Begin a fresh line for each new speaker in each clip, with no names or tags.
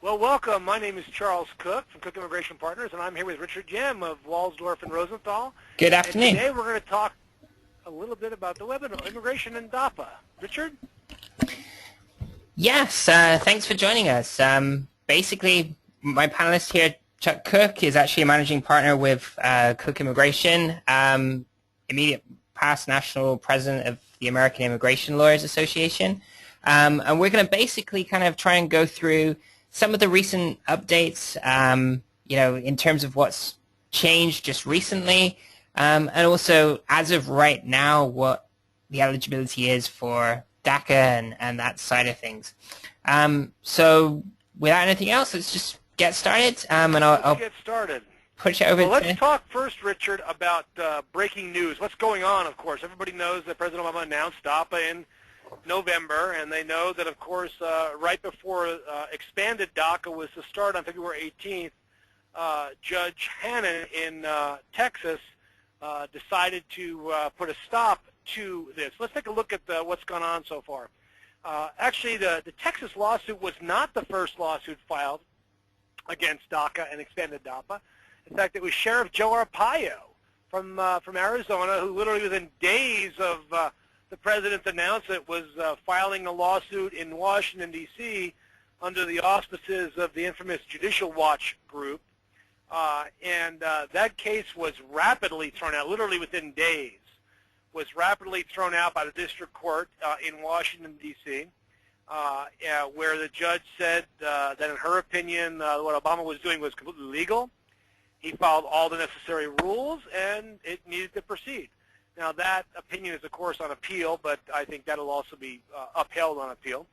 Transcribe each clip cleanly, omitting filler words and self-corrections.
Well, welcome. My name is Charles Kuck from Kuck Immigration Partners, and I'm here with Richard Yemm of Wolfsdorf and Rosenthal.
Good afternoon.
And today we're going to talk a little bit about the webinar, immigration and DAPA. Richard?
Yes, thanks for joining us. Basically, my panelist here, Chuck Kuck, is actually a managing partner with Kuck Immigration, immediate past national president of the American Immigration Lawyers Association. And we're going to basically kind of try and go through some of the recent updates, in terms of what's changed just recently, and also, as of right now, what the eligibility is for DACA and that side of things. So without anything else, let's just get started. I'll
get started.
Push it over.
Well, let's talk first, Richard, about breaking news. What's going on, of course. Everybody knows that President Obama announced DAPA in November, and they know that, of course, right before expanded DACA was to start on February 18th, Judge Hannon in Texas decided to put a stop to this. Let's take a look at what's gone on so far. Actually, the Texas lawsuit was not the first lawsuit filed against DACA and expanded DAPA. In fact, it was Sheriff Joe Arpaio from Arizona, who literally within days of the president's announcement was filing a lawsuit in Washington, D.C. under the auspices of the infamous Judicial Watch group. And that case was rapidly thrown out, literally within days, was rapidly thrown out by the district court in Washington, D.C., where the judge said that in her opinion what Obama was doing was completely legal. He followed all the necessary rules, and it needed to proceed. Now, that opinion is, of course, on appeal, but I think that will also be upheld on appeal.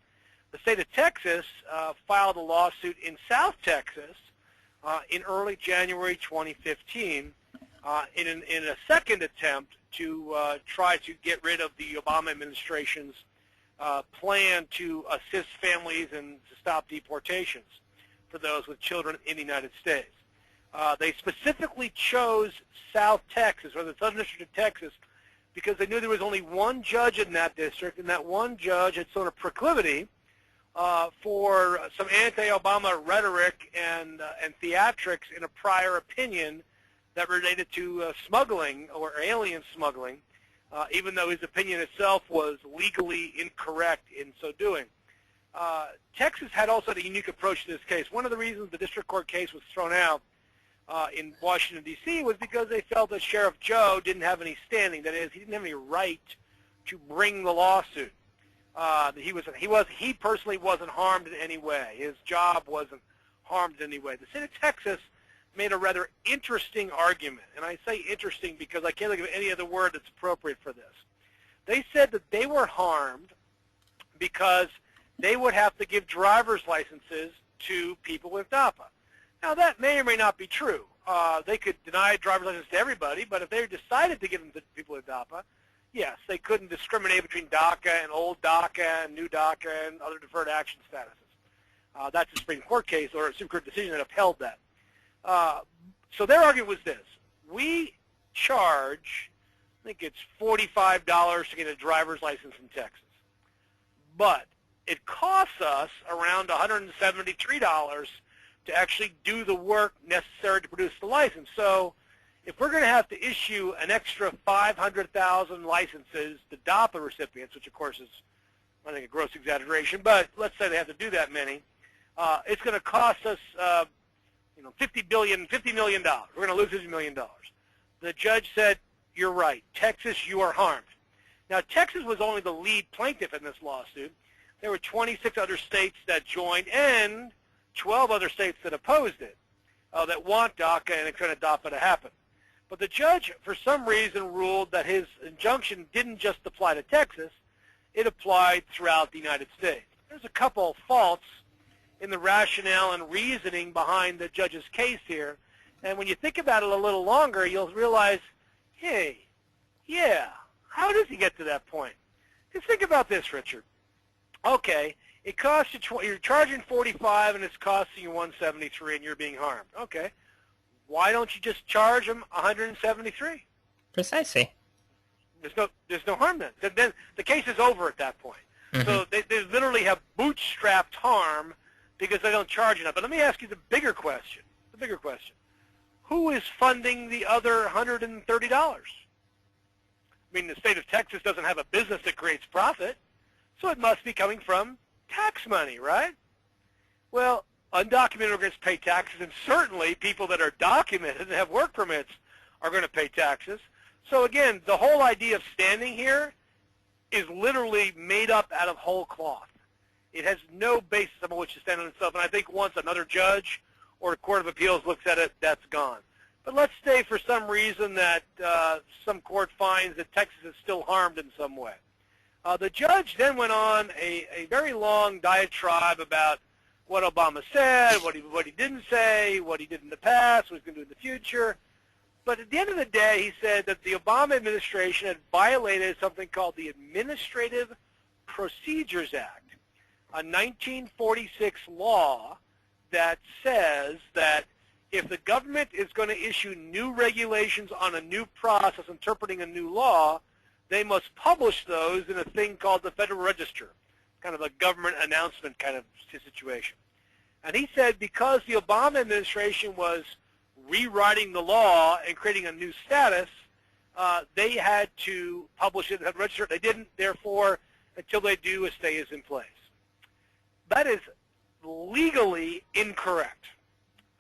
The state of Texas filed a lawsuit in South Texas in early January 2015 in a second attempt to try to get rid of the Obama administration's plan to assist families and to stop deportations for those with children in the United States. They specifically chose South Texas, or the Southern District of Texas, because they knew there was only one judge in that district, and that one judge had sort of proclivity for some anti-Obama rhetoric and theatrics in a prior opinion that related to smuggling or alien smuggling, even though his opinion itself was legally incorrect in so doing. Texas had also a unique approach to this case. One of the reasons the district court case was thrown out in Washington, D.C. was because they felt that Sheriff Joe didn't have any standing. That is, he didn't have any right to bring the lawsuit. He personally wasn't harmed in any way. His job wasn't harmed in any way. The state of Texas made a rather interesting argument, and I say interesting because I can't think of any other word that's appropriate for this. They said that they were harmed because they would have to give driver's licenses to people with DAPA. Now, that may or may not be true. They could deny driver's license to everybody, but if they decided to give them to people with DAPA, yes, they couldn't discriminate between DACA and old DACA and new DACA and other deferred action statuses. That's a Supreme Court case or a Supreme Court decision that upheld that. So their argument was this. We charge, I think it's $45 to get a driver's license in Texas, but it costs us around $173 to actually do the work necessary to produce the license. So if we're going to have to issue an extra 500,000 licenses to DAPA recipients, which of course is, I think, a gross exaggeration, but let's say they have to do that many, it's going to cost us $50 million. We're going to lose $50 million. The judge said, you're right. Texas, you are harmed. Now, Texas was only the lead plaintiff in this lawsuit. There were 26 other states that joined and 12 other states that opposed it, that want DACA and extended DAPA to happen. But the judge, for some reason, ruled that his injunction didn't just apply to Texas, it applied throughout the United States. There's a couple faults in the rationale and reasoning behind the judge's case here, and when you think about it a little longer, you'll realize, hey, yeah, how does he get to that point? Just think about this, Richard. Okay, it costs you, you're charging $45 and it's costing you $173 and you're being harmed. Okay, why don't you just charge them $173?
Precisely.
There's no harm then. Then the case is over at that point. Mm-hmm. So they literally have bootstrapped harm because they don't charge enough. But let me ask you the bigger question. Who is funding the other $130? I mean, the state of Texas doesn't have a business that creates profit, so it must be coming from tax money, right? Well, undocumented immigrants pay taxes, and certainly people that are documented and have work permits are going to pay taxes. So again, the whole idea of standing here is literally made up out of whole cloth. It has no basis on which to stand on itself, and I think once another judge or a court of appeals looks at it, that's gone. But let's say for some reason that some court finds that Texas is still harmed in some way. The judge then went on a very long diatribe about what Obama said, what he didn't say, what he did in the past, what he's going to do in the future. But at the end of the day, he said that the Obama administration had violated something called the Administrative Procedures Act, a 1946 law that says that if the government is going to issue new regulations on a new process interpreting a new law, they must publish those in a thing called the Federal Register, kind of a government announcement kind of situation. And he said because the Obama administration was rewriting the law and creating a new status, they had to publish it in the Federal Register. They didn't, therefore, until they do, a stay is in place. That is legally incorrect,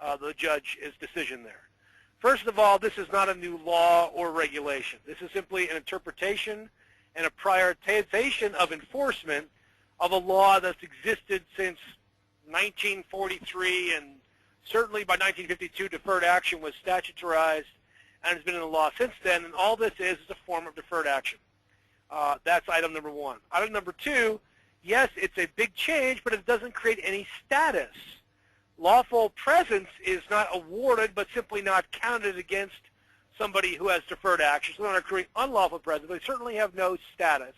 the judge's decision there. First of all, this is not a new law or regulation. This is simply an interpretation and a prioritization of enforcement of a law that's existed since 1943, and certainly by 1952 deferred action was statutorized and has been in the law since then, and all this is a form of deferred action. That's item number one. Item number two, yes, it's a big change, but it doesn't create any status. Lawful presence is not awarded, but simply not counted against somebody who has deferred action. So they're not accruing unlawful presence. They certainly have no status,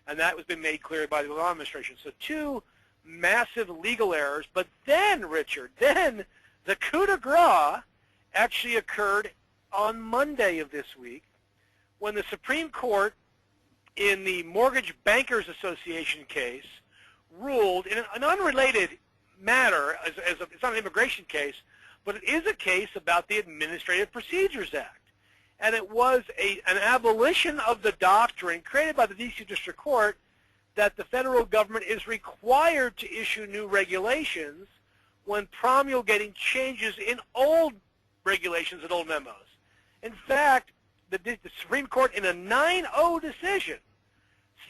and that has been made clear by the Obama administration. So two massive legal errors. But then, Richard, then the coup de grace actually occurred on Monday of this week when the Supreme Court in the Mortgage Bankers Association case ruled in an unrelated matter, it's not an immigration case, but it is a case about the Administrative Procedures Act. And it was an abolition of the doctrine created by the D.C. District Court that the federal government is required to issue new regulations when promulgating changes in old regulations and old memos. In fact, the Supreme Court in a 9-0 decision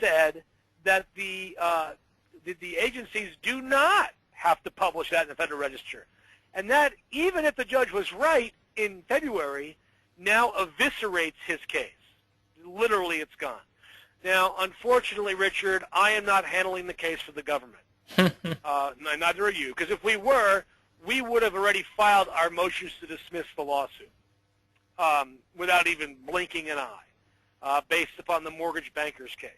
said that the agencies do not have to publish that in the Federal Register. And that, even if the judge was right in February, now eviscerates his case. Literally, it's gone. Now, unfortunately, Richard, I am not handling the case for the government. Neither are you, because if we were, we would have already filed our motions to dismiss the lawsuit without even blinking an eye, based upon the mortgage bankers case.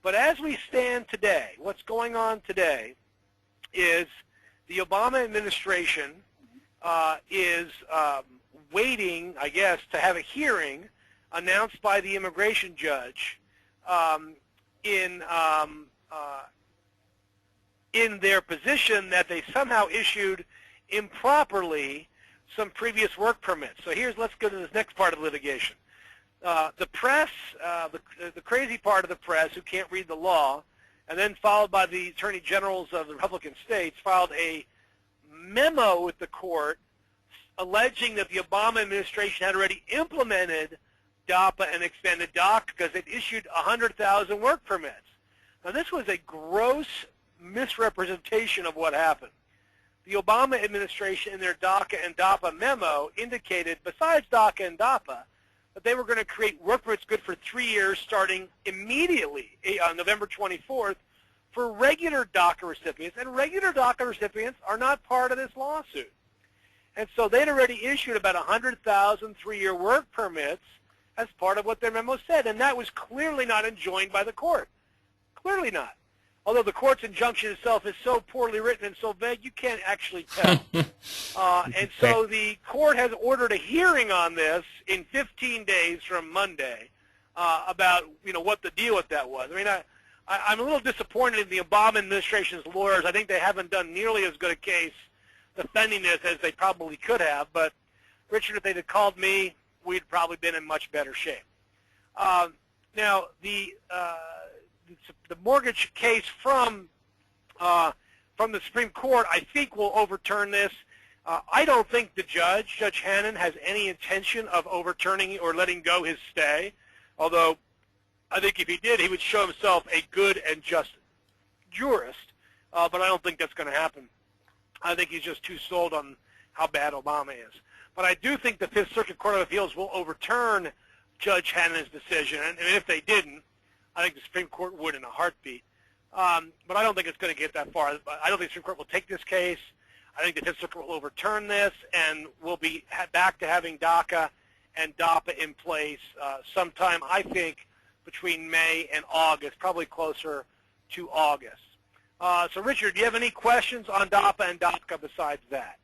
But as we stand today, what's going on today is the Obama administration is waiting, I guess, to have a hearing announced by the immigration judge in their position that they somehow issued improperly some previous work permits. So let's go to this next part of the litigation. The press, the crazy part of the press who can't read the law, and then followed by the attorney generals of the Republican states, filed a memo with the court alleging that the Obama administration had already implemented DAPA and expanded DACA because it issued 100,000 work permits. Now, this was a gross misrepresentation of what happened. The Obama administration in their DACA and DAPA memo indicated, besides DACA and DAPA, that they were going to create work permits good for 3 years starting immediately on November 24th for regular DACA recipients. And regular DACA recipients are not part of this lawsuit. And so they'd already issued about 100,000 3-year work permits as part of what their memo said. And that was clearly not enjoined by the court. Clearly not. Although the court's injunction itself is so poorly written and so vague, you can't actually tell. And so the court has ordered a hearing on this in 15 days from Monday about what the deal with that was. I mean, I'm a little disappointed in the Obama administration's lawyers. I think they haven't done nearly as good a case defending this as they probably could have. But, Richard, if they'd have called me, we'd probably been in much better shape. Now, the mortgage case from the Supreme Court, I think, will overturn this. I don't think the Judge Hannon, has any intention of overturning or letting go his stay, although I think if he did, he would show himself a good and just jurist, but I don't think that's going to happen. I think he's just too sold on how bad Obama is. But I do think the Fifth Circuit Court of Appeals will overturn Judge Hannon's decision, and if they didn't, I think the Supreme Court would in a heartbeat. But I don't think it's going to get that far. I don't think the Supreme Court will take this case. I think the Fifth Circuit will overturn this, and we'll be back to having DACA and DAPA in place sometime, I think, between May and August, probably closer to August. So, Richard, do you have any questions on DAPA and DACA besides that,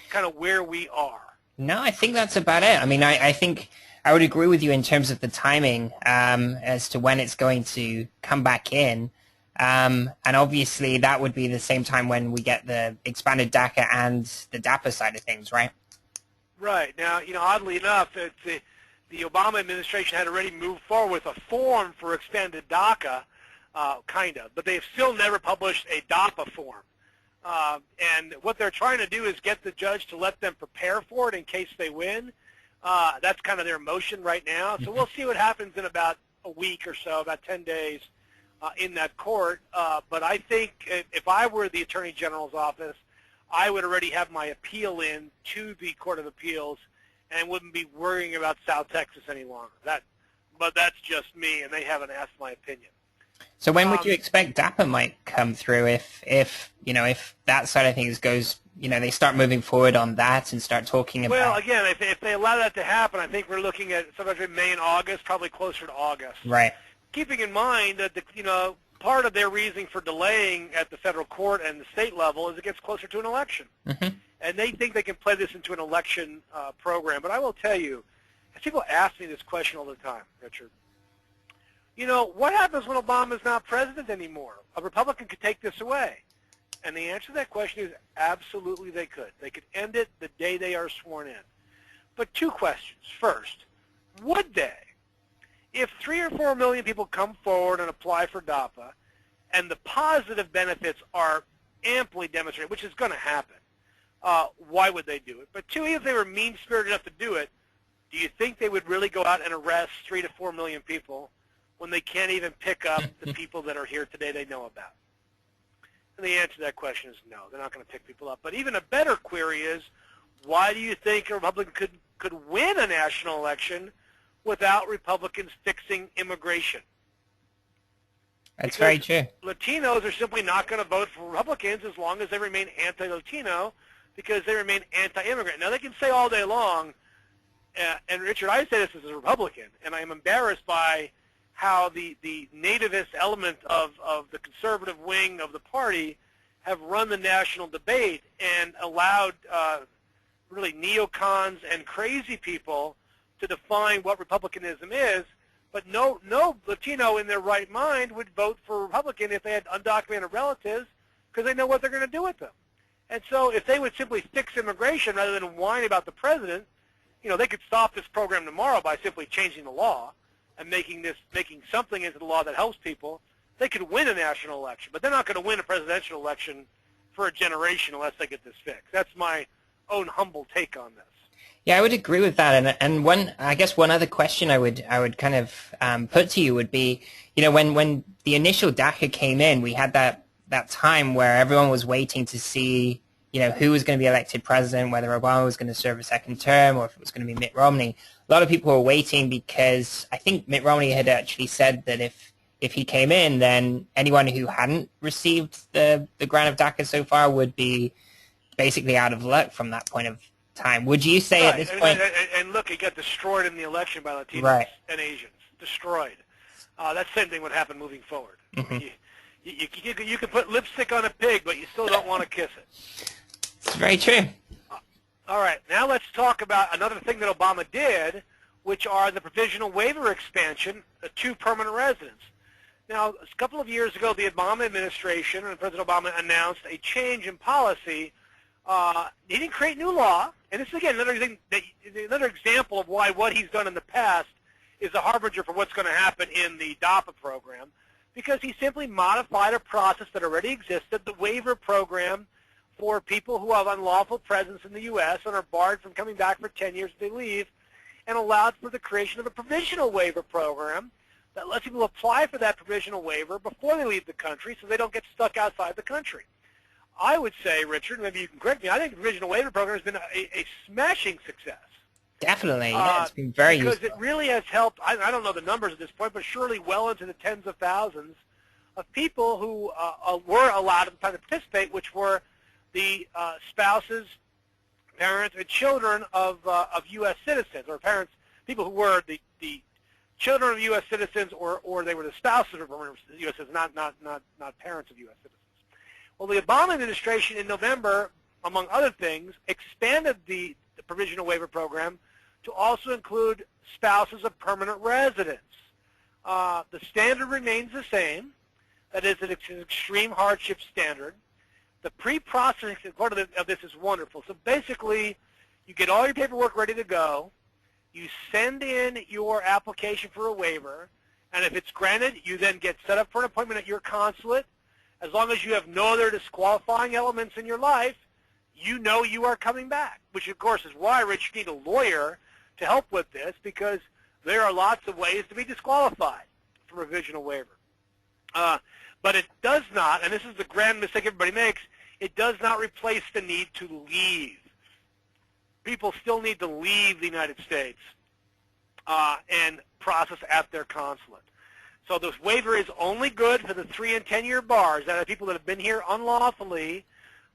kind of where we are?
No, I think that's about it. I mean, I think I would agree with you in terms of the timing as to when it's going to come back in. And obviously, that would be the same time when we get the expanded DACA and the DAPA side of things, right?
Right. Now, oddly enough, the Obama administration had already moved forward with a form for expanded DACA, kind of, but they've still never published a DAPA form. And what they're trying to do is get the judge to let them prepare for it in case they win. That's kind of their motion right now. So we'll see what happens in about a week or so, about 10 days. In that court, but I think if I were the Attorney General's office, I would already have my appeal in to the Court of Appeals and wouldn't be worrying about South Texas any longer. But that's just me, and they haven't asked my opinion.
So when would you expect DAPA might come through if that side of things goes, they start moving forward on that and start talking about...
Well, again, if they allow that to happen, I think we're looking at sometime between May and August, probably closer to August.
Right.
Keeping in mind that part of their reasoning for delaying at the federal court and the state level is it gets closer to an election, and they think they can play this into an election program. But I will tell you, as people ask me this question all the time, Richard, what happens when Obama's not president anymore? A Republican could take this away, and the answer to that question is absolutely they could. They could end it the day they are sworn in. But two questions. First, would they? If 3 or 4 million people come forward and apply for DAPA, and the positive benefits are amply demonstrated, which is going to happen, why would they do it? But two, even if they were mean-spirited enough to do it, do you think they would really go out and arrest 3 to 4 million people when they can't even pick up the people that are here today they know about? And the answer to that question is no. They're not going to pick people up. But even a better query is, why do you think a Republican could win a national election without Republicans fixing immigration?
That's very true.
Latinos are simply not going to vote for Republicans as long as they remain anti-Latino, because they remain anti-immigrant. Now, they can say all day long, and Richard, I say this as a Republican, and I am embarrassed by how the nativist element of the conservative wing of the party have run the national debate and allowed really neocons and crazy people to define what Republicanism is, but no Latino in their right mind would vote for a Republican if they had undocumented relatives, because they know what they're going to do with them. And so if they would simply fix immigration rather than whine about the president, they could stop this program tomorrow by simply changing the law and making something into the law that helps people. They could win a national election, but they're not going to win a presidential election for a generation unless they get this fixed. That's my own humble take on this.
Yeah, I would agree with that. And one other question I would kind of put to you would be, when the initial DACA came in, we had that time where everyone was waiting to see, who was going to be elected president, whether Obama was going to serve a second term or if it was going to be Mitt Romney. A lot of people were waiting because I think Mitt Romney had actually said that if he came in, then anyone who hadn't received the grant of DACA so far would be basically out of luck from that point of time. Would you say at this point...
And look, he got destroyed in the election by Latinos and Asians. Destroyed. That same thing would happen moving forward. You can put lipstick on a pig, but you still don't want to kiss it.
It's very true.
All right. Now let's talk about another thing that Obama did, which are the provisional waiver expansion to permanent residents. Now, a couple of years ago, the Obama administration and President Obama announced a change in policy. He didn't create new law, and this is, again, another example of why what he's done in the past is a harbinger for what's going to happen in the DAPA program, because he simply modified a process that already existed, the waiver program for people who have unlawful presence in the U.S. and are barred from coming back for 10 years if they leave, and allowed for the creation of a provisional waiver program that lets people apply for that provisional waiver before they leave the country so they don't get stuck outside the country. I would say, Richard, maybe you can correct me, I think the provisional waiver program has been a smashing success.
Definitely, yeah, it's been very
because
useful.
It really has helped, I don't know the numbers at this point, but surely well into the tens of thousands of people who were allowed at the time to participate, which were the spouses, parents, and children of U.S. citizens, or parents, people who were the children of U.S. citizens, or they were the spouses of U.S. citizens, not parents of U.S. citizens. Well, the Obama administration in November, among other things, expanded the provisional waiver program to also include spouses of permanent residents. The standard remains the same. That is, it's an extreme hardship standard. The pre-processing part of this is wonderful. So basically, you get all your paperwork ready to go. You send in your application for a waiver, and if it's granted, you then get set up for an appointment at your consulate. As long as you have no other disqualifying elements in your life, you know you are coming back, which, of course, is why, Rich, you need a lawyer to help with this, because there are lots of ways to be disqualified from a provisional waiver. But it does not, and this is the grand mistake everybody makes, it does not replace the need to leave. People still need to leave the United States and process at their consulate. So this waiver is only good for the 3- and 10-year bars, that are people that have been here unlawfully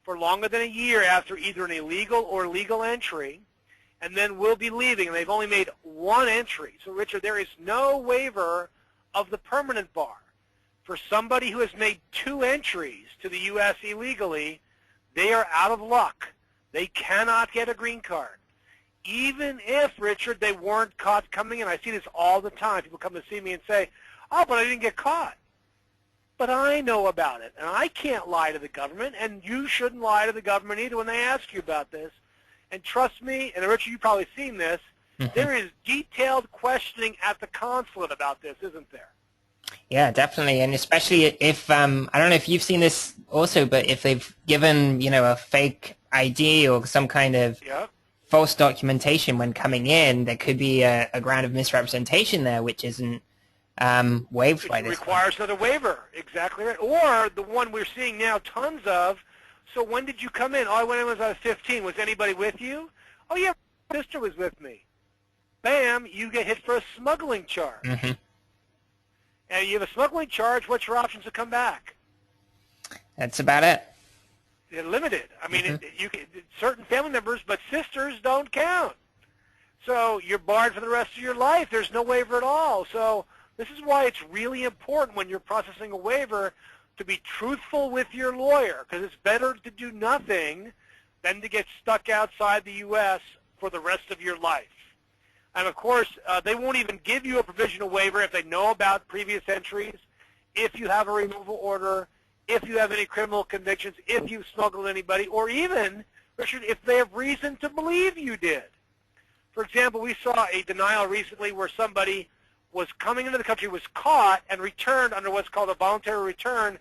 for longer than a year after either an illegal or legal entry, and then will be leaving, and they've only made one entry. So, Richard, there is no waiver of the permanent bar. For somebody who has made 2 entries to the U.S. illegally, they are out of luck. They cannot get a green card. Even if, Richard, they weren't caught coming in. I see this all the time. People come to see me and say, oh, but I didn't get caught. But I know about it, and I can't lie to the government, and you shouldn't lie to the government either when they ask you about this. And trust me, and Richard, you've probably seen this, there is detailed questioning at the consulate about this, isn't there?
Yeah, definitely, and especially if, I don't know if you've seen this also, but if they've given, a fake ID or some kind of false documentation when coming in, there could be a ground of misrepresentation there, which isn't waived by this.
It requires another waiver, exactly right. Or the one we're seeing now tons of, so when did you come in? Oh, I went in when I was 15. Was anybody with you? Oh, yeah, my sister was with me. Bam, you get hit for a smuggling charge. And you have a smuggling charge, what's your options to come back?
That's about it.
They're limited. I mean, certain family members, but sisters don't count. So you're barred for the rest of your life. There's no waiver at all. So this is why it's really important when you're processing a waiver to be truthful with your lawyer, because it's better to do nothing than to get stuck outside the U.S. for the rest of your life. And, of course, they won't even give you a provisional waiver if they know about previous entries, if you have a removal order, if you have any criminal convictions, if you've smuggled anybody, or even, Richard, if they have reason to believe you did. For example, we saw a denial recently where somebody was coming into the country, was caught, and returned under what's called a voluntary return,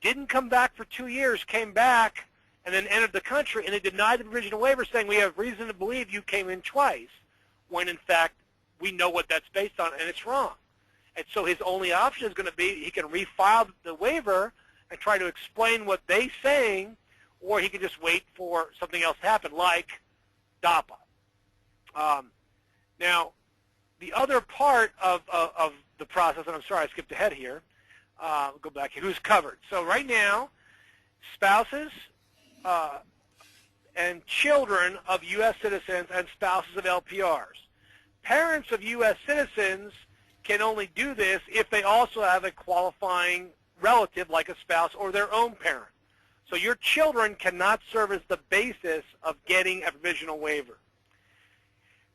didn't come back for 2 years, came back, and then entered the country, and they denied the provisional waiver saying, we have reason to believe you came in twice, when in fact we know what that's based on, and it's wrong. And so his only option is going to be he can refile the waiver and try to explain what they're saying, or he can just wait for something else to happen, like DAPA. Now, the other part of the process, and I'm sorry I skipped ahead here, go back here, who's covered. So right now, spouses and children of U.S. citizens and spouses of LPRs. Parents of U.S. citizens can only do this if they also have a qualifying relative like a spouse or their own parent. So your children cannot serve as the basis of getting a provisional waiver.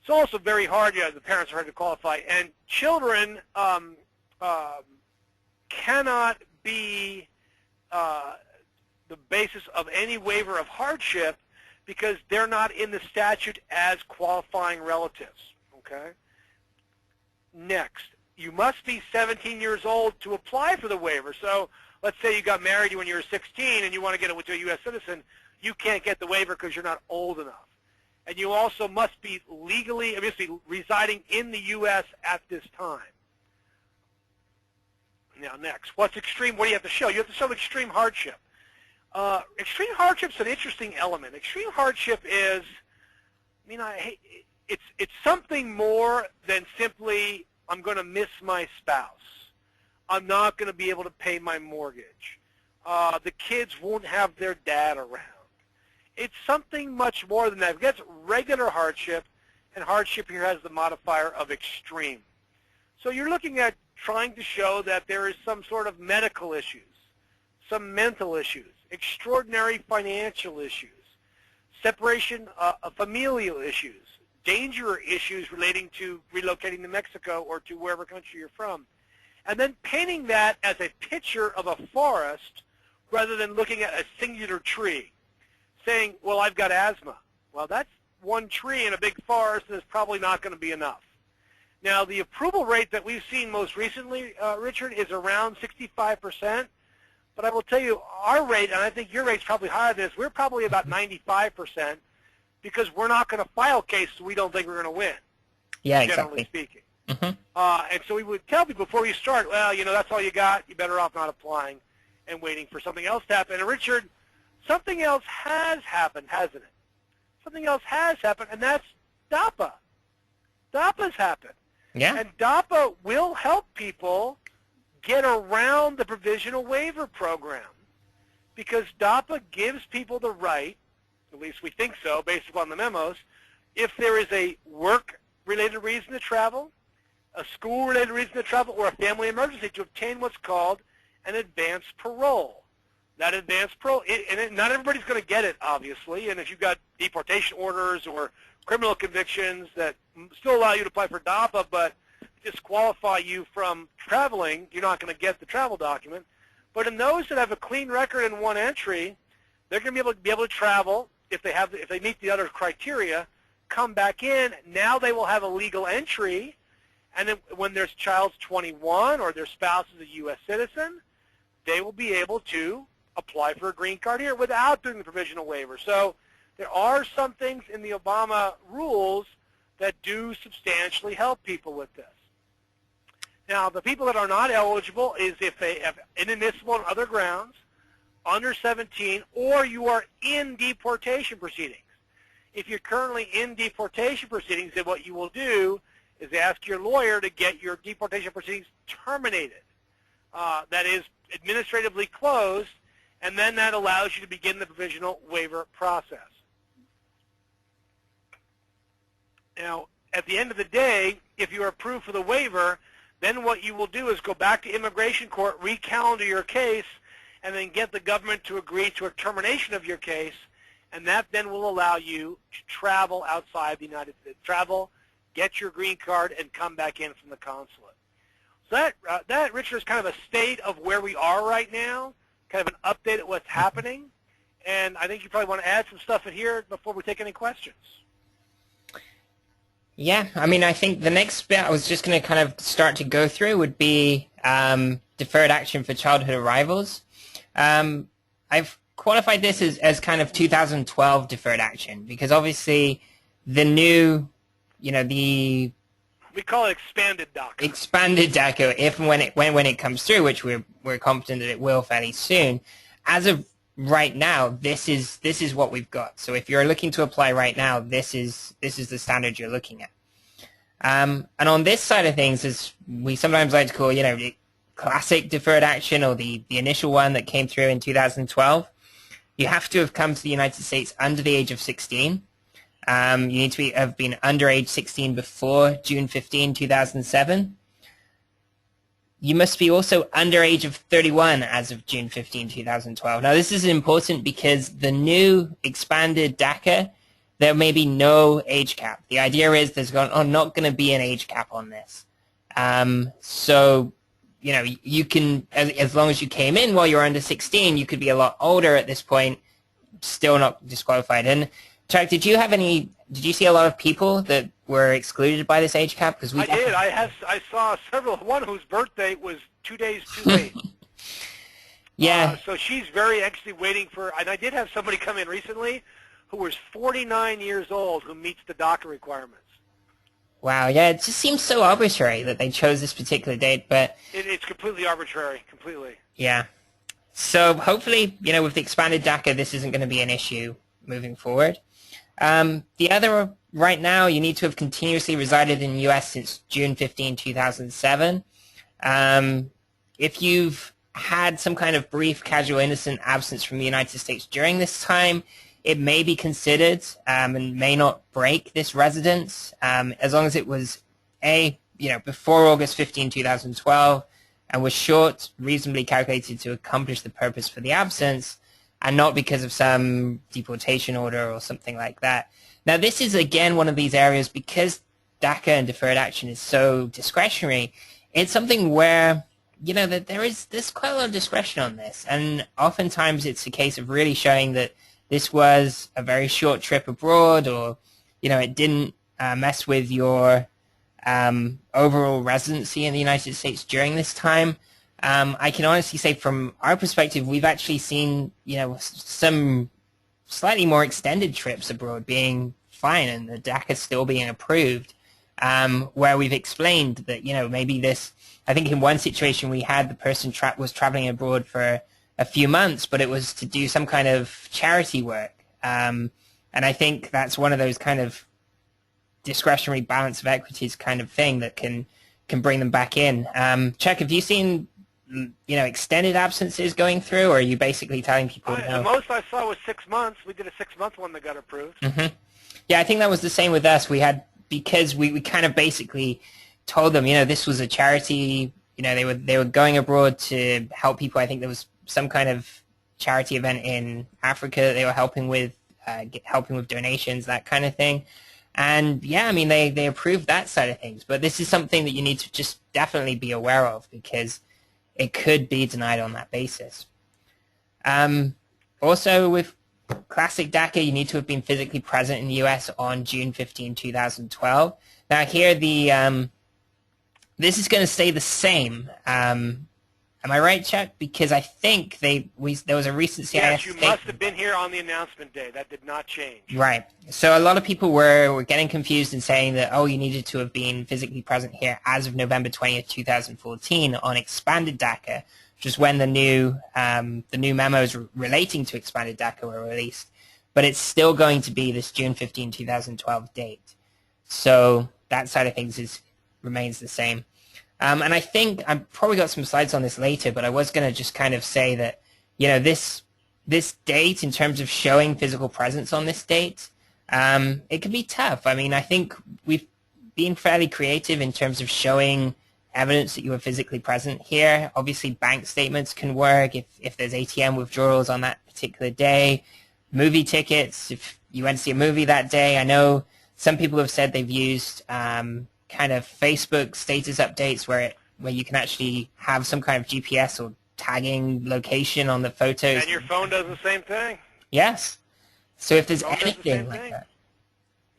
It's also very hard, the parents are hard to qualify, and children cannot be the basis of any waiver of hardship because they're not in the statute as qualifying relatives, okay? Next, you must be 17 years old to apply for the waiver. So let's say you got married when you were 16 and you want to get it to a U.S. citizen, you can't get the waiver because you're not old enough. And you also must be legally, obviously, residing in the U.S. at this time. Now, next, what's extreme? What do you have to show? You have to show extreme hardship. Extreme hardship's an interesting element. Extreme hardship is, it's something more than simply I'm going to miss my spouse. I'm not going to be able to pay my mortgage. The kids won't have their dad around. It's something much more than that. That's regular hardship, and hardship here has the modifier of extreme. So you're looking at trying to show that there is some sort of medical issues, some mental issues, extraordinary financial issues, separation of familial issues, danger issues relating to relocating to Mexico or to wherever country you're from, and then painting that as a picture of a forest rather than looking at a singular tree, saying, well, I've got asthma. Well, that's one tree in a big forest and it's probably not going to be enough. Now, the approval rate that we've seen most recently, Richard, is around 65%. But I will tell you, our rate, and I think your rate's probably higher than this, we're probably about 95% because we're not going to file cases we don't think we're going to win, generally speaking. And so we would tell people before you start, well, that's all you got. You're better off not applying and waiting for something else to happen. And, Richard, something else has happened, hasn't it? Something else has happened, and that's DAPA. DAPA's happened.
Yeah.
And DAPA will help people get around the provisional waiver program because DAPA gives people the right, at least we think so based upon the memos, if there is a work-related reason to travel, a school-related reason to travel, or a family emergency to obtain what's called an advanced parole. That advanced parole, not everybody's going to get it, obviously, and if you've got deportation orders or criminal convictions that still allow you to apply for DAPA but disqualify you from traveling, you're not going to get the travel document. But in those that have a clean record in one entry, they're going to be able to travel if they meet the other criteria, come back in. Now they will have a legal entry, and then when their child's 21 or their spouse is a U.S. citizen, they will be able to apply for a green card here without doing the provisional waiver. So there are some things in the Obama rules that do substantially help people with this. Now, the people that are not eligible is if they have inadmissible on other grounds, under 17, or you are in deportation proceedings. If you're currently in deportation proceedings, then what you will do is ask your lawyer to get your deportation proceedings terminated. That is administratively closed, and then that allows you to begin the provisional waiver process. Now, at the end of the day, if you are approved for the waiver, then what you will do is go back to immigration court, recalendar your case, and then get the government to agree to a termination of your case, and that then will allow you to travel outside the United States. Travel, get your green card, and come back in from the consulate. So that, Richard, is kind of a state of where we are right now, kind of an update at what's happening, and I think you probably want to add some stuff in here before we take any questions.
Yeah, I think the next bit I was just going to kind of start to go through would be deferred action for childhood arrivals. I've qualified this as kind of 2012 deferred action because obviously the new, we
call it expanded DACA.
Expanded DACA, if and when it comes through, which we're confident that it will fairly soon. As of right now, this is what we've got. So if you're looking to apply right now, this is the standard you're looking at. And on this side of things, as we sometimes like to call, the classic deferred action or the initial one that came through in 2012, you have to have come to the United States under the age of 16. You need to have been under age 16 before June 15, 2007. You must be also under age of 31 as of June 15, 2012. Now, this is important because the new expanded DACA, there may be no age cap. The idea is there's not going to be an age cap on this. So, you know, you can, as long as you came in while you're under 16, you could be a lot older at this point, still not disqualified. And Chuck, did you see a lot of people that were excluded by this age cap? Because
I did. I saw several. One whose birthday was 2 days too late.
Yeah.
So she's very anxiously waiting for. And I did have somebody come in recently who was 49 years old who meets the DACA requirements.
Wow. Yeah. It just seems so arbitrary that they chose this particular date, but
it's completely arbitrary. Completely.
Yeah. So hopefully, you know, with the expanded DACA, this isn't going to be an issue moving forward. The other, right now, you need to have continuously resided in the U.S. since June 15, 2007. If you've had some kind of brief, casual, innocent absence from the United States during this time, it may be considered and may not break this residence as long as it was, before August 15, 2012, and was short, reasonably calculated to accomplish the purpose for the absence, and not because of some deportation order or something like that. Now, this is, again, one of these areas, because DACA and deferred action is so discretionary, it's something where, you know, that there's quite a lot of discretion on this, and oftentimes it's a case of really showing that this was a very short trip abroad, or, you know, it didn't mess with your overall residency in the United States during this time. I can honestly say from our perspective, we've actually seen, you know, some slightly more extended trips abroad being fine and the DACA still being approved, where we've explained that, you know, maybe this, I think in one situation we had the person was traveling abroad for a few months, but it was to do some kind of charity work. And I think that's one of those kind of discretionary balance of equities kind of thing that can bring them back in. Chuck, have you seen, you know, extended absences going through, or are you basically telling people no?
The most I saw was 6 months. We did a 6-month one that got approved.
Mm-hmm. Yeah, I think that was the same with us. We had, because we kind of basically told them, you know, this was a charity, you know, they were going abroad to help people. I think there was some kind of charity event in Africa that they were helping with donations, that kind of thing. And yeah, I mean, they approved that side of things, but this is something that you need to just definitely be aware of, because it could be denied on that basis. Also, with classic DACA, you need to have been physically present in the U.S. on June 15, 2012. Now here, this is going to stay the same. Am I right, Chuck? Because I think there was a recent CIS
Yes, you must have been here on the announcement day. That did not change.
Right. So a lot of people were getting confused and saying that, oh, you needed to have been physically present here as of November 20th, 2014 on expanded DACA, which is when the new memos relating to expanded DACA were released. But it's still going to be this June 15, 2012 date. So that side of things remains the same. And I think I've probably got some slides on this later, but I was going to just kind of say that, you know, this date, in terms of showing physical presence on this date, it can be tough. I mean, I think we've been fairly creative in terms of showing evidence that you were physically present here. Obviously, bank statements can work if there's ATM withdrawals on that particular day. Movie tickets, if you went to see a movie that day. I know some people have said they've used kind of Facebook status updates where you can actually have some kind of GPS or tagging location on the photos.
And your phone does the same thing.
Yes. So if there's anything like that.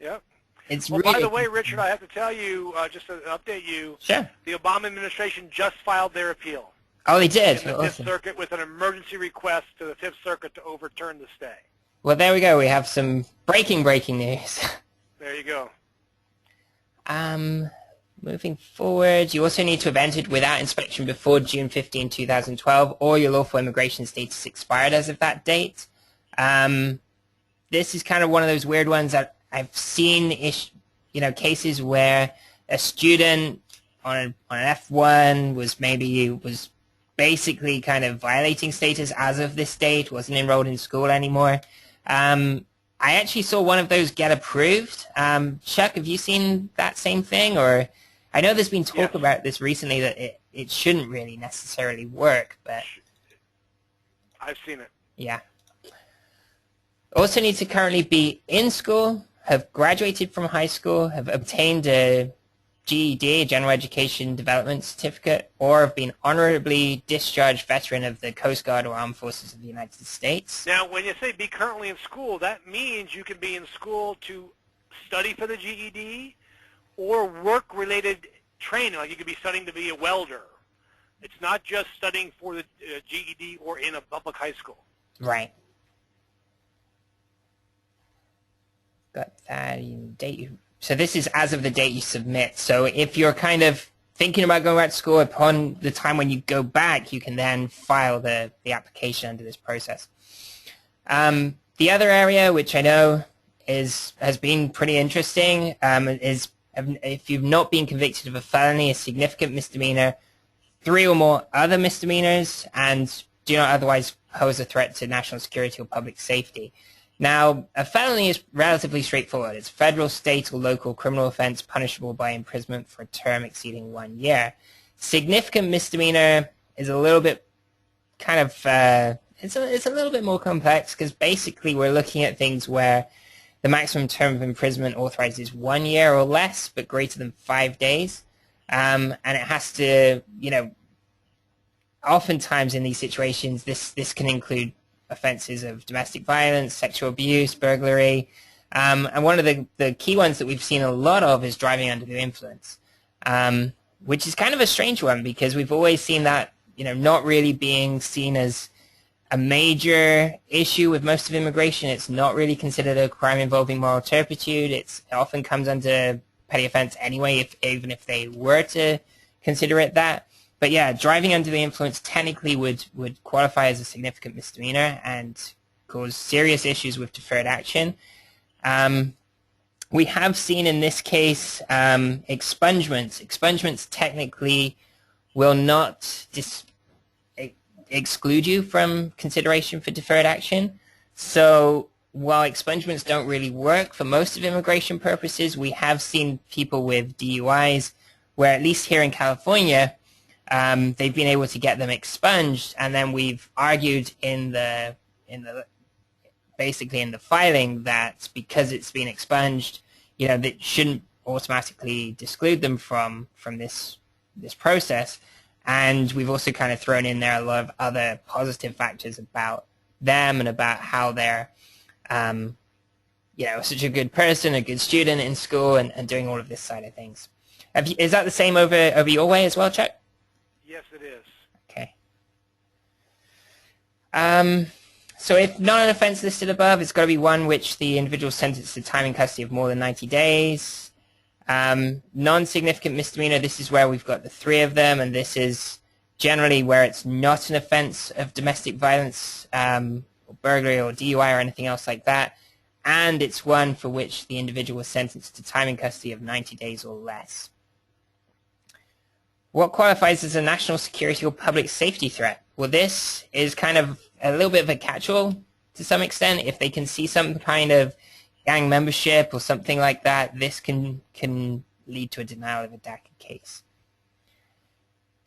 Yep.
It's
well,
really,
by the way, Richard, I have to tell you, just to update you,
sure,
the Obama administration just filed their appeal.
Oh, they did?
In the Fifth Circuit with an emergency request to the Fifth Circuit to overturn the stay.
Well, there we go. We have some breaking news.
There you go.
Moving forward, you also need to have entered without inspection before June 15, 2012, or your lawful immigration status expired as of that date. This is kind of one of those weird ones that I've seen, cases where a student on an F1 was basically kind of violating status as of this date, wasn't enrolled in school anymore. I actually saw one of those get approved. Chuck, have you seen that same thing? Or I know there's been talk about this recently that it shouldn't really necessarily work, but
I've seen it.
Yeah. Also need to currently be in school, have graduated from high school, have obtained a GED, General Education Development Certificate, or have been honorably discharged veteran of the Coast Guard or Armed Forces of the United States.
Now, when you say be currently in school, that means you can be in school to study for the GED or work-related training, like you could be studying to be a welder. It's not just studying for the GED or in a public high school.
Right. Got that in date. So this is as of the date you submit. So if you're kind of thinking about going back to school, upon the time when you go back, you can then file the application under this process. The other area, which I know has been pretty interesting, is if you've not been convicted of a felony, a significant misdemeanor, 3 or more other misdemeanors, and do not otherwise pose a threat to national security or public safety. Now, a felony is relatively straightforward. It's a federal, state, or local criminal offense punishable by imprisonment for a term exceeding 1 year. Significant misdemeanor is a little bit kind of, it's a little bit more complex, because basically we're looking at things where the maximum term of imprisonment authorized is 1 year or less, but greater than 5 days. And it has to, oftentimes in these situations, this can include offenses of domestic violence, sexual abuse, burglary, and one of the key ones that we've seen a lot of is driving under the influence, which is kind of a strange one, because we've always seen that, not really being seen as a major issue with most of immigration. It's not really considered a crime involving moral turpitude. It often comes under petty offense anyway, even if they were to consider it that. But yeah, driving under the influence technically would qualify as a significant misdemeanor and cause serious issues with deferred action. We have seen in this case expungements. Expungements technically will not exclude you from consideration for deferred action. So while expungements don't really work for most of immigration purposes, we have seen people with DUIs where, at least here in California, they've been able to get them expunged, and then we've argued basically in the filing that because it's been expunged, that shouldn't automatically disclude them from this process. And we've also kind of thrown in there a lot of other positive factors about them and about how they're such a good person, a good student in school, and doing all of this side of things. Is that the same over your way as well, Chuck?
Yes, it is.
Okay. So if not an offense listed above, it's got to be one which the individual is sentenced to time in custody of more than 90 days. Non-significant misdemeanor, this is where we've got the 3 of them, and this is generally where it's not an offense of domestic violence, or burglary or DUI or anything else like that, and it's one for which the individual was sentenced to time in custody of 90 days or less. What qualifies as a national security or public safety threat? Well, this is kind of a little bit of a catch-all to some extent. If they can see some kind of gang membership or something like that, this can lead to a denial of a DACA case.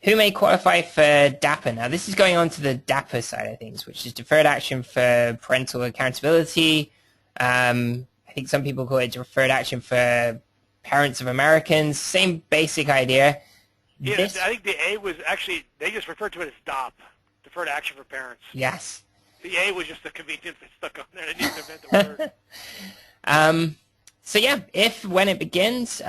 Who may qualify for DAPA? Now, this is going on to the DAPA side of things, which is deferred action for parental accountability. I think some people call it deferred action for parents of Americans. Same basic idea.
Yeah, I think the A was actually, they just referred to it as DAP, deferred action for parents.
Yes.
The A was just the convenience that stuck on there. They didn't invent the word.
So yeah, when it begins,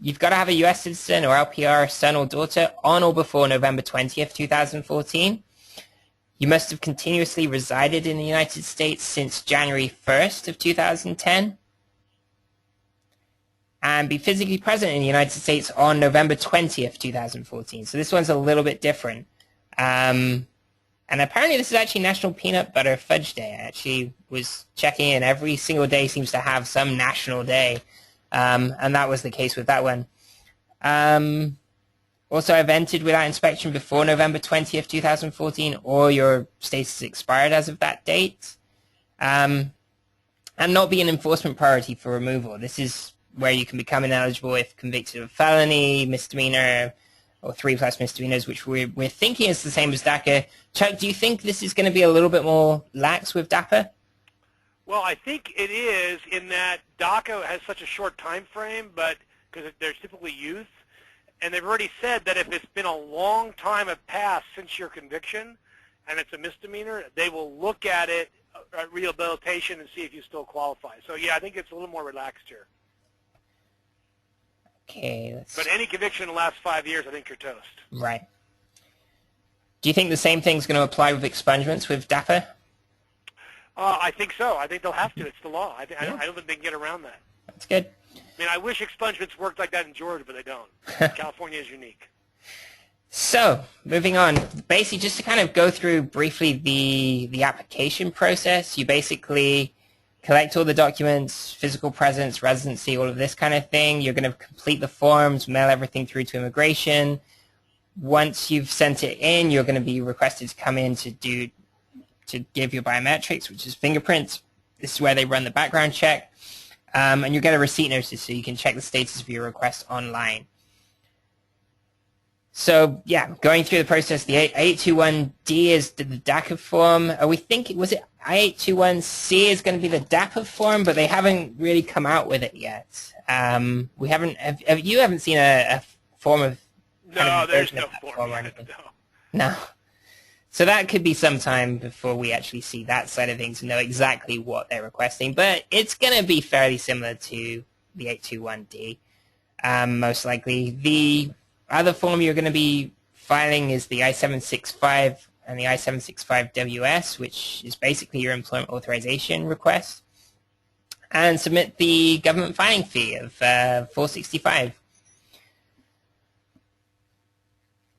you've got to have a U.S. citizen or LPR son or daughter on or before November 20th, 2014. You must have continuously resided in the United States since January 1st of 2010. And be physically present in the United States on November 20th, 2014. So this one's a little bit different. And apparently this is actually National Peanut Butter Fudge Day. I actually was checking in. Every single day seems to have some national day. And that was the case with that one. Also, I've entered without inspection before November 20th, 2014, or your status expired as of that date. And not be an enforcement priority for removal. This is where you can become ineligible if convicted of felony, misdemeanor, or 3+ misdemeanors, which we're thinking is the same as DACA. Chuck, do you think this is going to be a little bit more lax with DAPA?
Well, I think it is, in that DACA has such a short time frame, but because they're typically youth. And they've already said that if it's been a long time have passed since your conviction and it's a misdemeanor, they will look at it, at rehabilitation, and see if you still qualify. So, yeah, I think it's a little more relaxed here.
Okay.
But any conviction in the last 5 years, I think you're toast.
Right. Do you think the same thing's going to apply with expungements with DAPA?
I think so. I think they'll have to. It's the law. I don't think they can get around that.
That's good.
I mean, I wish expungements worked like that in Georgia, but they don't. California is unique.
So, moving on, basically just to kind of go through briefly the application process, you basically collect all the documents, physical presence, residency, all of this kind of thing. You're going to complete the forms, mail everything through to immigration. Once you've sent it in, you're going to be requested to come in to give your biometrics, which is fingerprints. This is where they run the background check. And you get a receipt notice so you can check the status of your request online. So, yeah, going through the process, the I-821D is the DACA form. Was it I-821C is going to be the DAPA form, but they haven't really come out with it yet. You haven't seen a form of...
No, there's no form yet,
no. So that could be some time before we actually see that side of things and know exactly what they're requesting. But it's going to be fairly similar to the 821D, most likely. The other form you're going to be filing is the I-765 and the I-765WS, which is basically your employment authorization request. And submit the government filing fee of $465.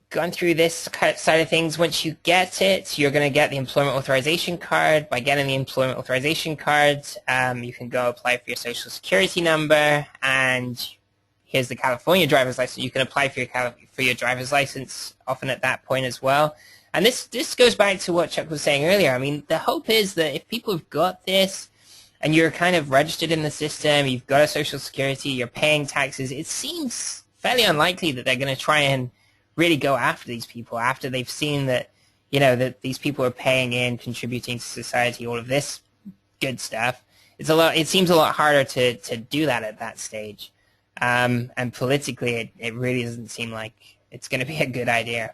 Gone through this side of things, once you get it, you're going to get the employment authorization card. By getting the employment authorization card, you can go apply for your social security number, and here's the California driver's license. You can apply for your driver's license often at that point as well. And this goes back to what Chuck was saying earlier. I mean, the hope is that if people have got this and you're kind of registered in the system, you've got a social security, you're paying taxes, it seems fairly unlikely that they're going to try and really go after these people after they've seen that, that these people are paying in, contributing to society, all of this good stuff. It seems a lot harder to do that at that stage. And politically, it really doesn't seem like it's going to be a good idea.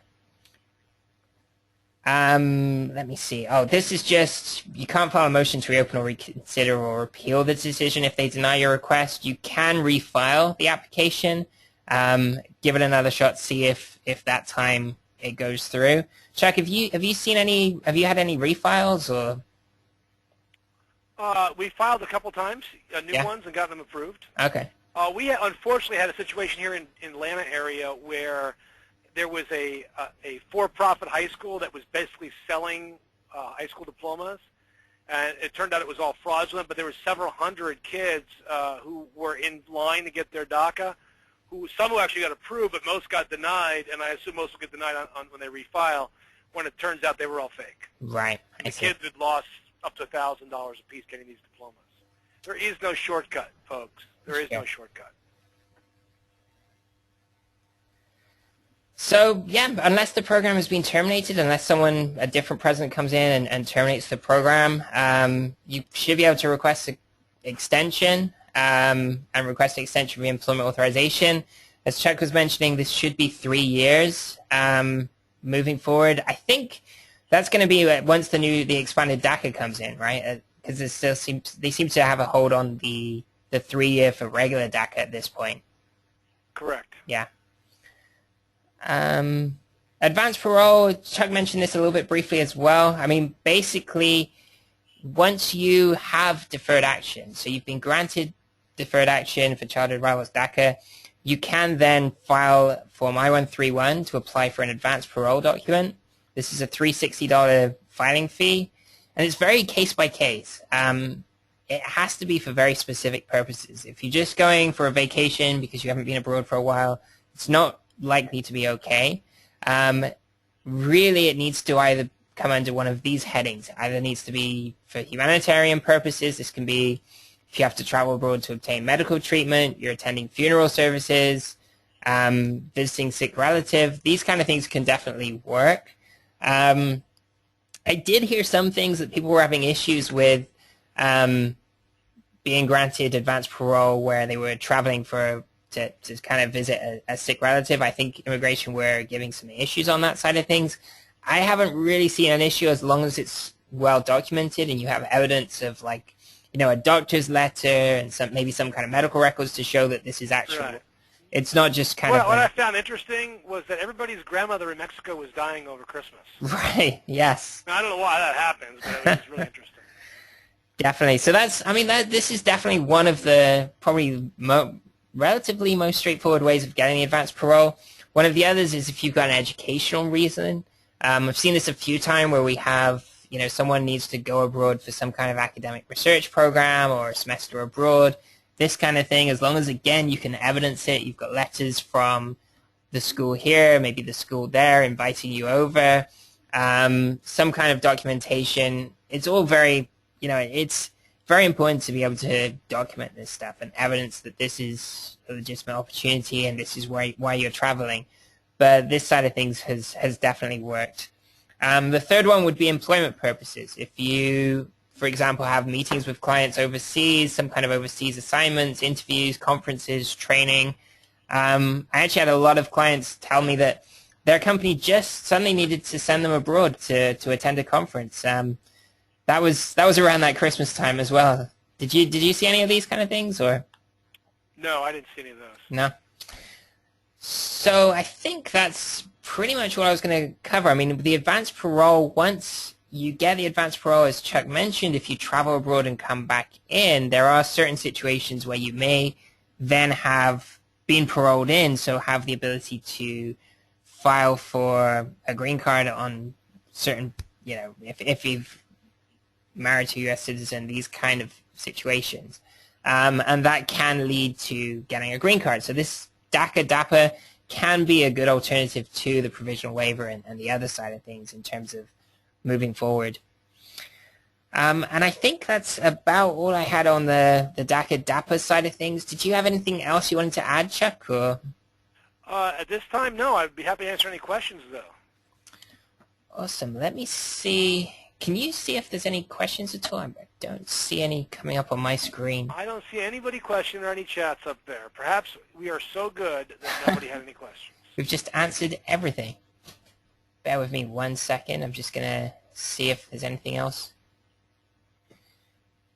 Let me see. Oh, this is just, you can't file a motion to reopen or reconsider or repeal the decision if they deny your request. You can refile the application. Give it another shot, see if that time it goes through. Chuck, have you had any refiles or?
We filed a couple times, new ones, and got them approved.
Okay.
We unfortunately had a situation here in Atlanta area where there was a for-profit high school that was basically selling high school diplomas, and it turned out it was all fraudulent, but there were several hundred kids who were in line to get their DACA. Some who actually got approved, but most got denied, and I assume most will get denied on when they refile, when it turns out they were all fake.
Right.
The kids had lost up to $1,000 a piece getting these diplomas. There is no shortcut, folks. There is no shortcut.
So, yeah, unless the program has been terminated, unless a different president comes in and terminates the program, you should be able to request an extension. And request an extension of employment authorization. As Chuck was mentioning, this should be 3 years moving forward. I think that's going to be once the expanded DACA comes in, right? Because they seem to have a hold on the 3 year for regular DACA at this point.
Correct.
Yeah. Advanced parole, Chuck mentioned this a little bit briefly as well. I mean, basically, once you have deferred action, so you've been granted deferred action for childhood arrivals DACA, you can then file Form I-131 to apply for an advanced parole document. This is a $360 filing fee, and it's very case by case. It has to be for very specific purposes. If you're just going for a vacation because you haven't been abroad for a while, it's not likely to be okay. Really, it needs to either come under one of these headings. It either needs to be for humanitarian purposes. This can be if you have to travel abroad to obtain medical treatment, you're attending funeral services, visiting sick relative. These kind of things can definitely work. I did hear some things that people were having issues with being granted advanced parole where they were traveling to to kind of visit a sick relative. I think immigration were giving some issues on that side of things. I haven't really seen an issue as long as it's well documented and you have evidence of, like, you know, a doctor's letter and maybe some kind of medical records to show that this is actual.
Right.
It's not just kind of.
What I found interesting was that everybody's grandmother in Mexico was dying over Christmas.
Right. Yes.
Now, I don't know why that happens, but it was really interesting.
Definitely. So this is definitely one of the probably relatively most straightforward ways of getting the advanced parole. One of the others is if you've got an educational reason. I've seen this a few times where we have, you know, someone needs to go abroad for some kind of academic research program or a semester abroad, this kind of thing. As long as, again, you can evidence it, you've got letters from the school here, maybe the school there, inviting you over, some kind of documentation. It's all very, you know, it's very important to be able to document this stuff and evidence that this is a legitimate opportunity and this is why you're traveling. But this side of things has definitely worked. The third one would be employment purposes. If you, for example, have meetings with clients overseas, some kind of overseas assignments, interviews, conferences, training. I actually had a lot of clients tell me that their company just suddenly needed to send them abroad to attend a conference. That was around that Christmas time as well. Did you see any of these kind of things, or?
No, I didn't see any of those.
No. So I think that's pretty much what I was going to cover. I mean, the advanced parole, once you get the advanced parole, as Chuck mentioned, if you travel abroad and come back in, there are certain situations where you may then have been paroled in, so have the ability to file for a green card on certain, you know, if you've married to a U.S. citizen, these kind of situations. And that can lead to getting a green card. So this DACA, DAPA can be a good alternative to the provisional waiver and the other side of things in terms of moving forward. And I think that's about all I had on the DACA, DAPA side of things. Did you have anything else you wanted to add, Chuck? Or?
At this time, no. I'd be happy to answer any questions, though.
Awesome. Let me see. Can you see if there's any questions at all? I don't see any coming up on my screen.
I don't see anybody question or any chats up there. Perhaps we are so good that nobody had any questions.
We've just answered everything. Bear with me 1 second. I'm just going to see if there's anything else.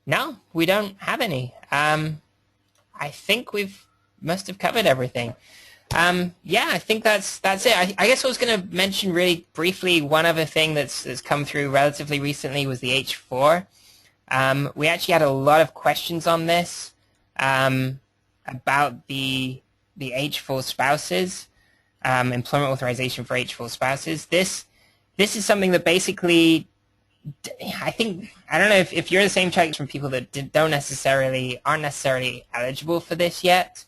No, we don't have any. I think must have covered everything. Yeah, I think that's it. I guess I was going to mention really briefly one other thing that's come through relatively recently was the H-4. We actually had a lot of questions on this about the H-4 spouses, employment authorization for H-4 spouses. This is something that basically, I don't know if you're the same type from people that aren't necessarily eligible for this yet.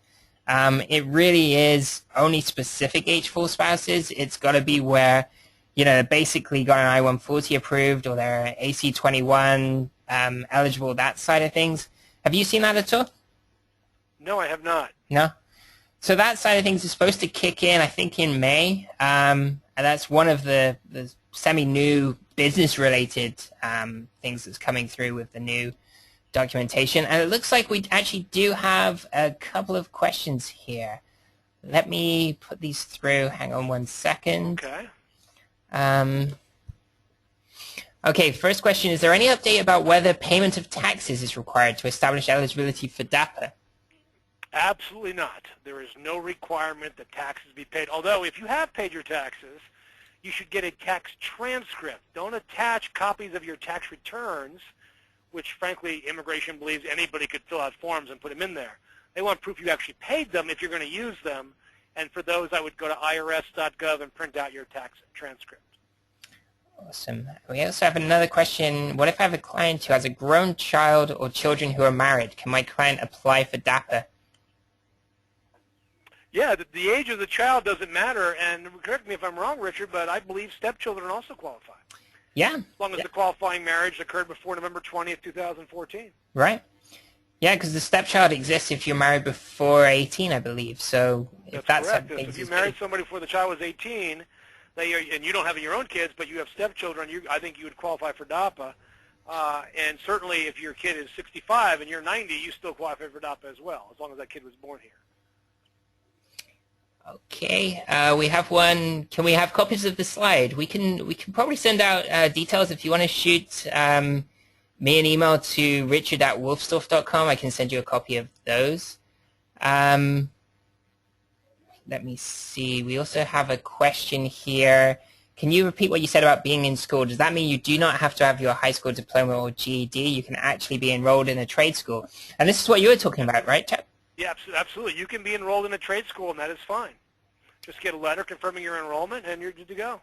It really is only specific H-4 spouses. It's got to be where, you know, basically got an I-140 approved or they're AC-21 eligible, that side of things. Have you seen that at all? No,
I have not.
No? So that side of things is supposed to kick in, I think, in May. And that's one of the semi-new business-related things that's coming through with the new documentation. And it looks like we actually do have a couple of questions here. Let me put these through. Hang on 1 second.
Okay.
Okay, first question. Is there any update about whether payment of taxes is required to establish eligibility for DAPA?
Absolutely not. There is no requirement that taxes be paid. Although, if you have paid your taxes, you should get a tax transcript. Don't attach copies of your tax returns, which, frankly, immigration believes anybody could fill out forms and put them in there. They want proof you actually paid them if you're going to use them. And for those, I would go to irs.gov and print out your tax transcript.
Awesome. We also have another question. What if I have a client who has a grown child or children who are married? Can my client apply for DAPA?
Yeah, the age of the child doesn't matter. And correct me if I'm wrong, Richard, but I believe stepchildren also qualify.
Yeah.
As long as the qualifying marriage occurred before November 20th, 2014.
Right. Yeah, because the stepchild exists if you're married before 18, I believe. So if that's
correct. If you married somebody before the child was 18, and you don't have your own kids, but you have stepchildren, I think you would qualify for DAPA. And certainly if your kid is 65 and you're 90, you still qualify for DAPA as well, as long as that kid was born here.
Okay, we have one. Can we have copies of the slide? We can probably send out details if you want to shoot me an email to richard@wolfsdorf.com. I can send you a copy of those. Let me see. We also have a question here. Can you repeat what you said about being in school? Does that mean you do not have to have your high school diploma or GED? You can actually be enrolled in a trade school. And this is what you were talking about, right, Chap?
Yeah, absolutely. You can be enrolled in a trade school, and that is fine. Just get a letter confirming your enrollment, and you're good to go.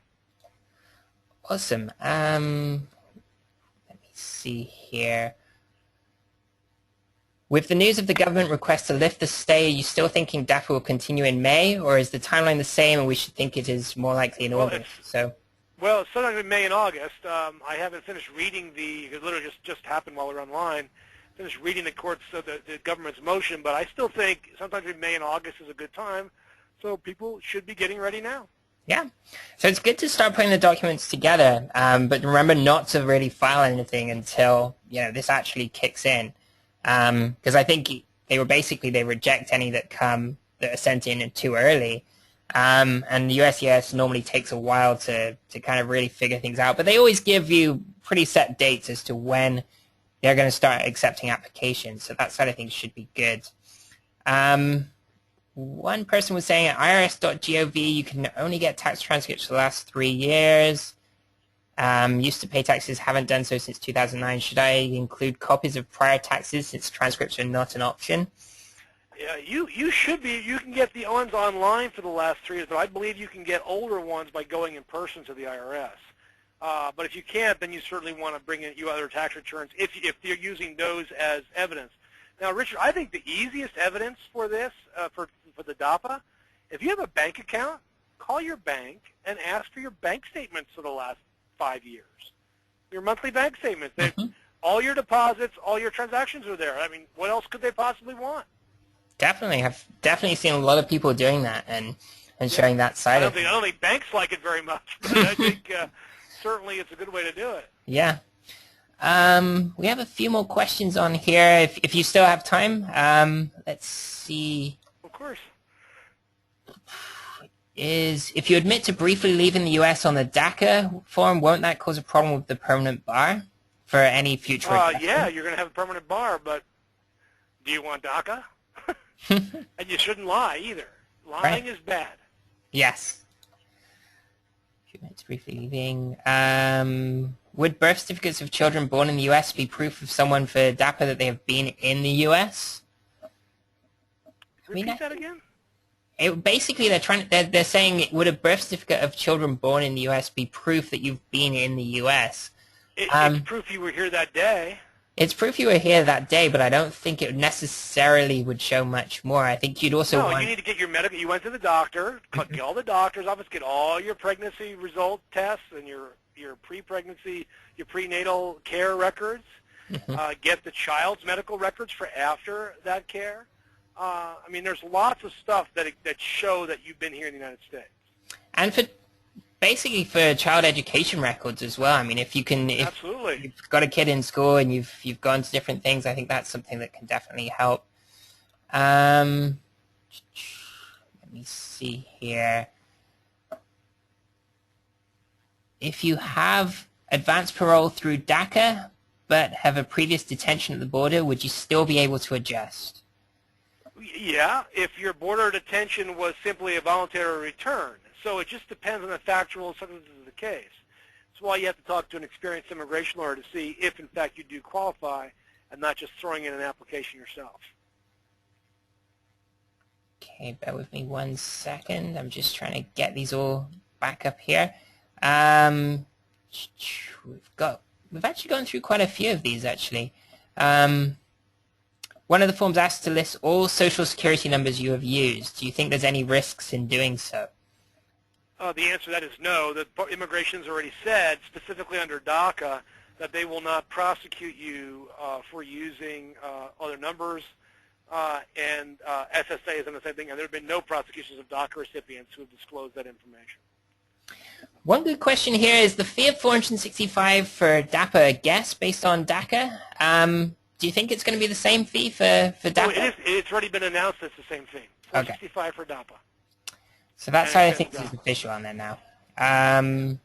Awesome. Let me see here. With the news of the government request to lift the stay, are you still thinking DAPA will continue in May, or is the timeline the same and we should think it is more likely in August?
Well, it's sometime in May and August. I haven't finished reading it literally just happened while we were online. Finished reading the government's motion, but I still think sometime in May and August is a good time. So people should be getting ready now.
Yeah. So it's good to start putting the documents together, but remember not to really file anything until this actually kicks in, because I think they reject any that are sent in too early, and the USCIS normally takes a while to kind of really figure things out, but they always give you pretty set dates as to when they're going to start accepting applications, so that side of things should be good. One person was saying at irs.gov you can only get tax transcripts for the last 3 years. Used to pay taxes, haven't done so since 2009. Should I include copies of prior taxes since transcripts are not an option?
Yeah, you should be. You can get the ones online for the last 3 years, but I believe you can get older ones by going in person to the IRS. But if you can't, then you certainly want to bring in your other tax returns if you're using those as evidence. Now, Richard, I think the easiest evidence for this, for the DAPA, if you have a bank account, call your bank and ask for your bank statements for the last 5 years. Your monthly bank statements. All your deposits, all your transactions are there. I mean, what else could they possibly want?
Definitely. I've definitely seen a lot of people doing that and showing that side of it.
I don't think banks like it very much, but I think certainly it's a good way to do it.
Yeah. We have a few more questions on here. If you still have time, let's see.
Of course.
If you admit to briefly leaving the U.S. on the DACA form, won't that cause a problem with the permanent bar for any future?
Yeah, you're going to have a permanent bar, but do you want DACA? And you shouldn't lie either. Lying is bad.
Yes. If you admit to briefly leaving. Would birth certificates of children born in the U.S. be proof of someone for DAPA that they have been in the U.S.?
Repeat that again?
Basically, they're saying, would a birth certificate of children born in the U.S. be proof that you've been in the U.S.?
It's proof you were here that day.
It's proof you were here that day, but I don't think it necessarily would show much more. I think you'd also want...
you need to get your medical... You went to the doctor, get all the doctor's office, get all your pregnancy result tests and your pre-pregnancy, your prenatal care records, get the child's medical records for after that care. I mean, there's lots of stuff that show that you've been here in the United States.
And basically for child education records as well. I mean, if
Absolutely.
You've got a kid in school and you've gone to different things, I think that's something that can definitely help. Let me see here. If you have advanced parole through DACA but have a previous detention at the border, would you still be able to adjust?
Yeah, if your border detention was simply a voluntary return. So it just depends on the factual circumstances of the case. That's why you have to talk to an experienced immigration lawyer to see if, in fact, you do qualify and not just throwing in an application yourself.
Okay, bear with me 1 second. I'm just trying to get these all back up here. We've actually gone through quite a few of these, actually. One of the forms asks to list all social security numbers you have used. Do you think there's any risks in doing so?
The answer to that is no. The immigration's already said, specifically under DACA, that they will not prosecute you for using other numbers, and SSA has done the same thing, and there have been no prosecutions of DACA recipients who have disclosed that information.
One good question here is the fee of $465 for DAPA a guess based on DACA. Do you think it's going to be the same fee for DAPA?
Oh, it's already been announced it's the same fee. $465 for DAPA.
So that side of
And
things is official on there now. And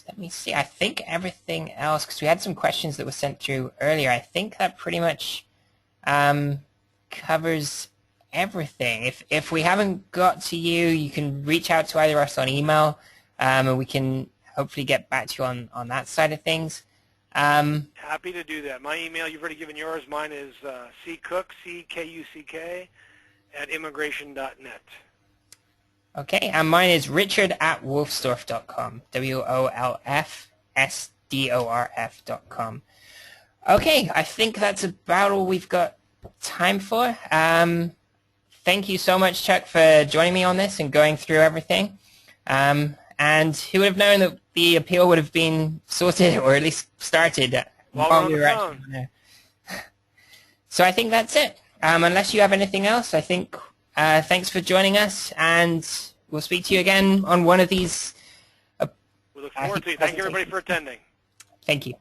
let me see. I think everything else, because we had some questions that were sent through earlier. I think that pretty much covers everything. If we haven't got to you, you can reach out to either of us on email, and we can hopefully get back to you on that side of things.
Happy to do that. My email, you've already given yours. Mine is ckuck, C-K-U-C-K, @immigration.net.
Okay, and mine is richard@wolfsdorf.com, WOLFSDORF.com. Okay, I think that's about all we've got time for. Thank you so much, Chuck, for joining me on this and going through everything. And who would have known that the appeal would have been sorted, or at least started,
while we were on the phone.
So I think that's it. Unless you have anything else, I think thanks for joining us, and we'll speak to you again on one of these.
We look forward to it. Thank you, everybody, for attending.
Thank you.